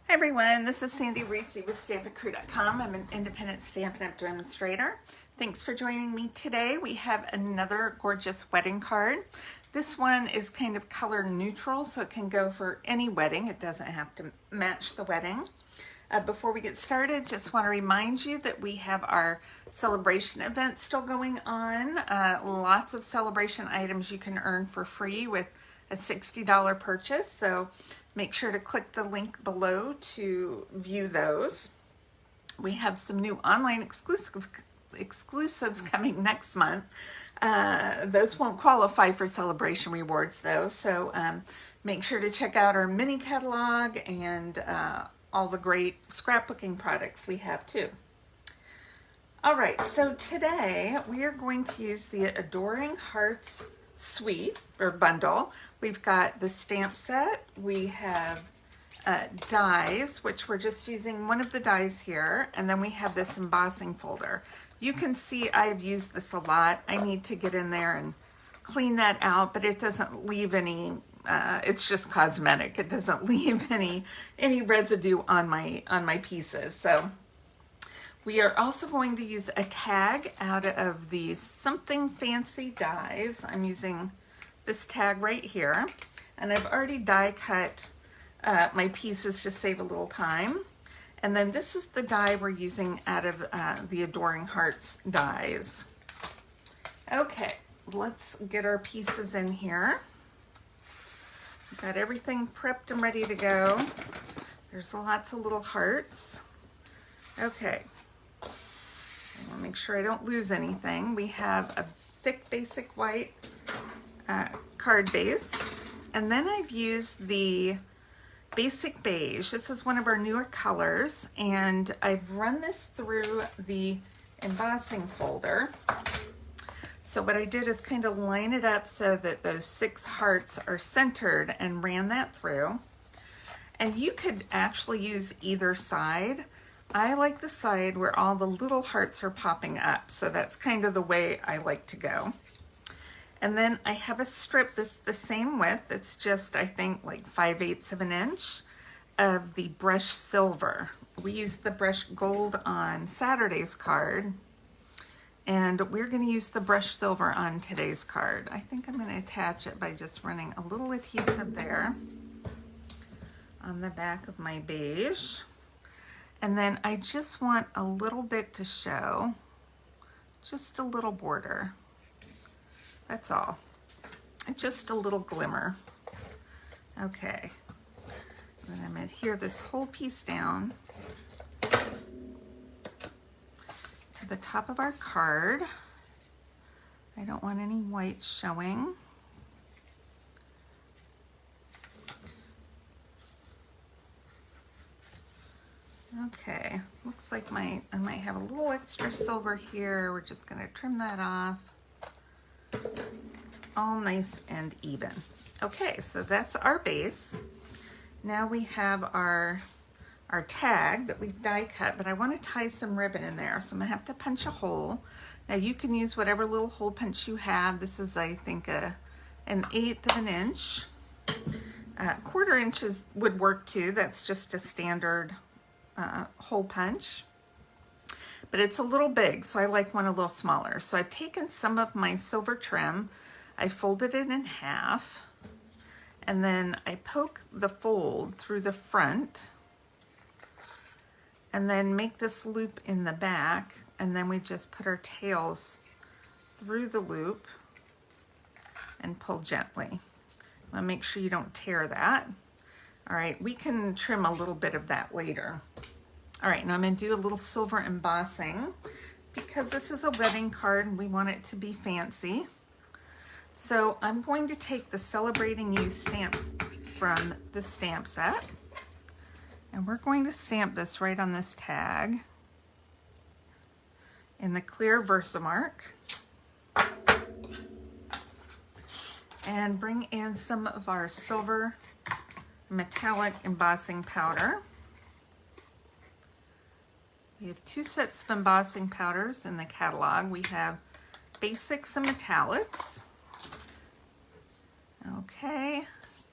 Hi everyone, this is Sandy Reese with StampItCrew.com. I'm an independent Stampin' Up! Demonstrator. Thanks for joining me today. We have another gorgeous wedding card. This one is kind of color neutral, so it can go for any wedding. It doesn't have to match the wedding. Before we get started, just want to remind you that we have our celebration event still going on. Lots of celebration items you can earn for free with a $60 purchase. So make sure to click the link below to view those. We have some new online exclusives coming next month. Those won't qualify for celebration rewards though. So make sure to check out our mini catalog and all the great scrapbooking products we have too. All right, so today we are going to use the Adoring Hearts suite or bundle. We've got the stamp set, we have dies, which we're just using one of the dies here, and then we have this embossing folder. You can see I've used this a lot. I need to get in there and clean that out, but it doesn't leave any it's just cosmetic. It doesn't leave any residue on my pieces. So we are also going to use a tag out of these Something Fancy dies. I'm using this tag right here, and I've already die cut my pieces to save a little time. And then this is the die we're using out of the Adoring Hearts dies. Okay, let's get our pieces in here. Got everything prepped and ready to go. There's lots of little hearts. Okay, I want to make sure I don't lose anything. We have a thick basic white card base, and then I've used the basic beige. This is one of our newer colors, and I've run this through the embossing folder. So what I did is kind of line it up so that those 6 hearts are centered and ran that through. And you could actually use either side. I like the side where all the little hearts are popping up. So that's kind of the way I like to go. And then I have a strip that's the same width. It's just, I think, like 5/8 of an inch of the brushed silver. We used the brushed gold on Saturday's card, and we're going to use the brushed silver on today's card. I think I'm going to attach it by just running a little adhesive there on the back of my beige. And then I just want a little bit to show, just a little border. That's all. Just a little glimmer. Okay. Then I'm going to adhere this whole piece down to the top of our card. I don't want any white showing. Okay, looks like I might have a little extra silver here. We're just going to trim that off. All nice and even. Okay, so that's our base. Now we have our tag that we've die cut, but I want to tie some ribbon in there, so I'm gonna have to punch a hole. Now you can use whatever little hole punch you have. This is, I think, an 1/8 of an inch. 1/4 inches would work too. That's just a standard hole punch. But it's a little big, so I like one a little smaller. So I've taken some of my silver trim, I folded it in half, and then I poke the fold through the front, and then make this loop in the back, and then we just put our tails through the loop and pull gently. I'll make sure you don't tear that. All right, we can trim a little bit of that later. All right, now I'm going to do a little silver embossing because this is a wedding card and we want it to be fancy. So I'm going to take the Celebrating You stamps from the stamp set, and we're going to stamp this right on this tag in the clear Versamark, and bring in some of our silver metallic embossing powder. We have 2 sets of embossing powders in the catalog. We have basics and metallics. Okay,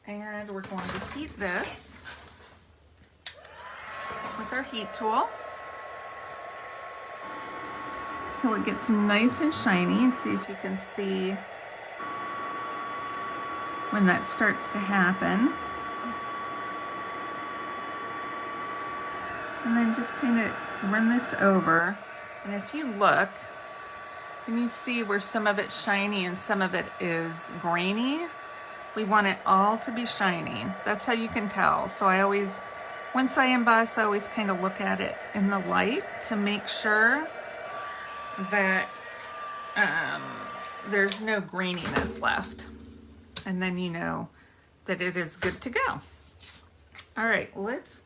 and we're going to heat this our heat tool till it gets nice and shiny. See if you can see when that starts to happen. And then just kind of run this over. And if you look, can you see where some of it's shiny and some of it is grainy? We want it all to be shiny. That's how you can tell. So I always, once I emboss, I always kind of look at it in the light to make sure that there's no graininess left. And then you know that it is good to go. All right, let's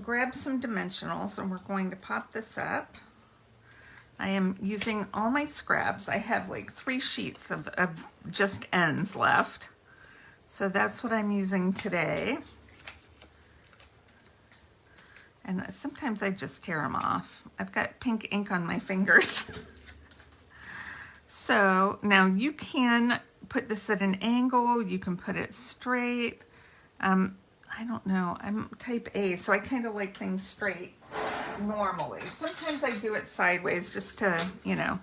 grab some dimensionals and we're going to pop this up. I am using all my scraps. I have like 3 sheets of just ends left. So that's what I'm using today. And sometimes I just tear them off. I've got pink ink on my fingers. So now you can put this at an angle. You can put it straight. I don't know. I'm type A, so I kind of like things straight normally. Sometimes I do it sideways just to, you know,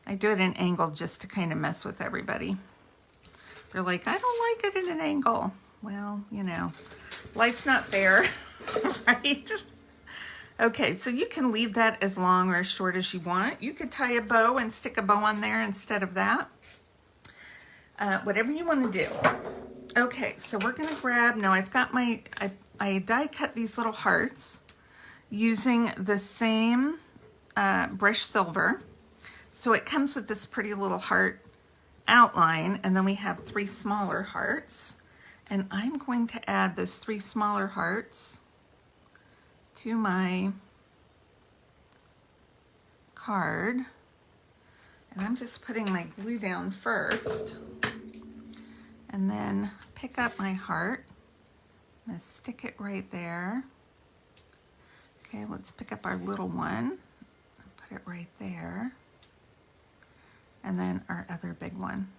I do it at an angle just to kind of mess with everybody. They're like, I don't like it at an angle. Well, you know, life's not fair, right? Okay, so you can leave that as long or as short as you want. You could tie a bow and stick a bow on there instead of that. Whatever you want to do. Okay, so we're going to grab, now I've got my, I die cut these little hearts using the same brush silver. So it comes with this pretty little heart outline, and then we have 3 smaller hearts. And I'm going to add those 3 smaller hearts to my card. And I'm just putting my glue down first. And then pick up my heart. I'm going to stick it right there. Okay, let's pick up our little one. Put it right there. And then our other big one.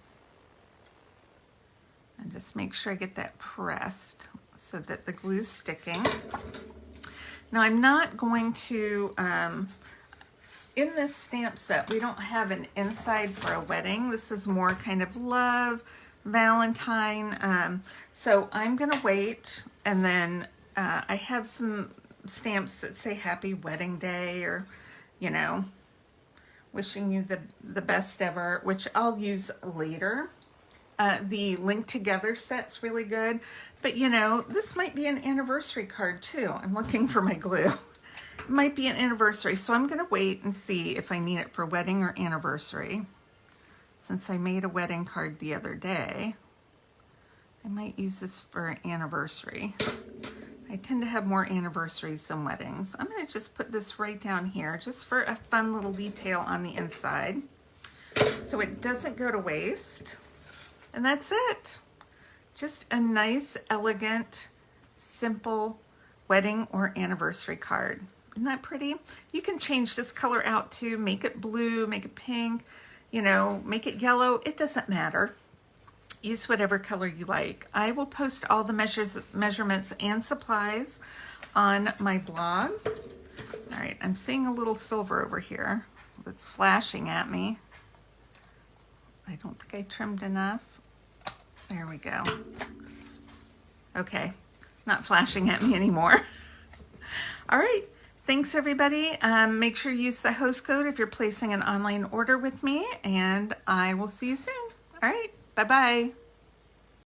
And just make sure I get that pressed so that the glue's sticking. Now I'm not going to, in this stamp set, we don't have an inside for a wedding. This is more kind of love, Valentine. So I'm gonna wait, and then I have some stamps that say happy wedding day, or, you know, wishing you the best ever, which I'll use later. The Link Together set's really good, but you know, this might be an anniversary card too. I'm looking for my glue. It might be an anniversary, so I'm gonna wait and see if I need it for wedding or anniversary. Since I made a wedding card the other day, I might use this for an anniversary. I tend to have more anniversaries than weddings. I'm gonna just put this right down here just for a fun little detail on the inside so it doesn't go to waste. And that's it. Just a nice, elegant, simple wedding or anniversary card. Isn't that pretty? You can change this color out too, make it blue, make it pink, you know, make it yellow. It doesn't matter. Use whatever color you like. I will post all the measurements and supplies on my blog. All right, I'm seeing a little silver over here that's flashing at me. I don't think I trimmed enough. There we go. Okay, not flashing at me anymore. All right, thanks everybody. Make sure you use the host code if you're placing an online order with me, and I will see you soon. All right, bye-bye.